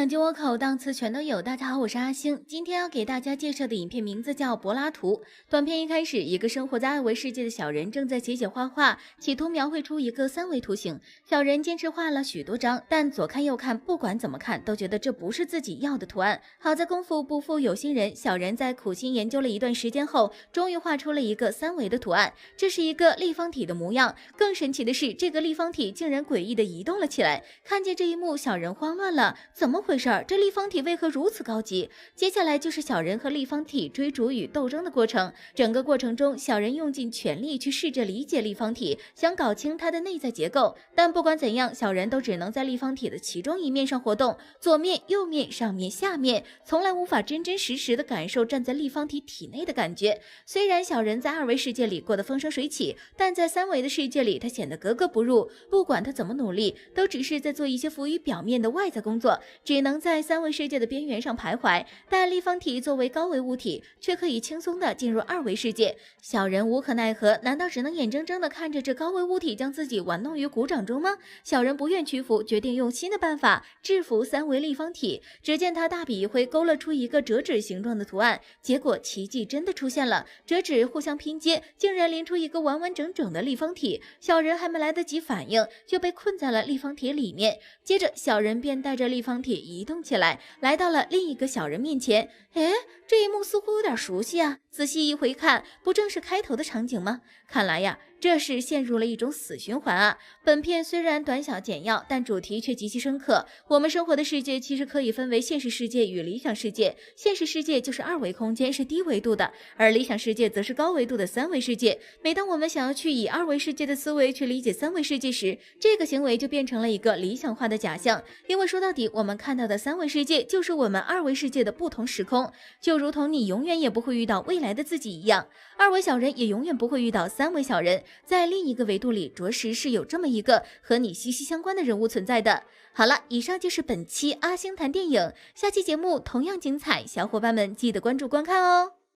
影进我口，档次全都有。大家好，我是阿星，今天要给大家介绍的影片名字叫《柏拉图》。短片一开始，一个生活在二维世界的小人正在写画画，企图描绘出一个三维图形。小人坚持画了许多张，但左看右看，不管怎么看，都觉得这不是自己要的图案。好在功夫不负有心人，小人在苦心研究了一段时间后，终于画出了一个三维的图案。这是一个立方体的模样。更神奇的是，这个立方体竟然诡异地移动了起来。看见这一幕，小人慌乱了，怎么回事？这立方体为何如此高级？接下来就是小人和立方体追逐与斗争的过程。整个过程中，小人用尽全力去试着理解立方体，想搞清它的内在结构。但不管怎样，小人都只能在立方体的其中一面上活动，左面、右面、上面、下面，从来无法真真实实的感受站在立方体体内的感觉。虽然小人在二维世界里过得风生水起，但在三维的世界里，他显得格格不入。不管他怎么努力，都只是在做一些浮于表面的外在工作，只能在三维世界的边缘上徘徊。但立方体作为高维物体，却可以轻松地进入二维世界。小人无可奈何，难道只能眼睁睁地看着这高维物体将自己玩弄于股掌中吗？小人不愿屈服，决定用新的办法制服三维立方体。只见他大笔一挥，勾勒出一个折纸形状的图案，结果奇迹真的出现了，折纸互相拼接，竟然连出一个完完整整的立方体。小人还没来得及反应，就被困在了立方体里面。接着小人便带着立方体移动起来，来到了另一个小人面前。诶，这一幕似乎有点熟悉啊，仔细一回看，不正是开头的场景吗？看来呀，这是陷入了一种死循环啊！本片虽然短小简要，但主题却极其深刻。我们生活的世界其实可以分为现实世界与理想世界。现实世界就是二维空间，是低维度的，而理想世界则是高维度的三维世界。每当我们想要去以二维世界的思维去理解三维世界时，这个行为就变成了一个理想化的假象。因为说到底，我们看到的三维世界就是我们二维世界的不同时空，就如同你永远也不会遇到未来的自己一样，二维小人也永远不会遇到三维小人。在另一个维度里，着实是有这么一个和你息息相关的人物存在的。好了，以上就是本期阿星谈电影，下期节目同样精彩，小伙伴们记得关注观看哦。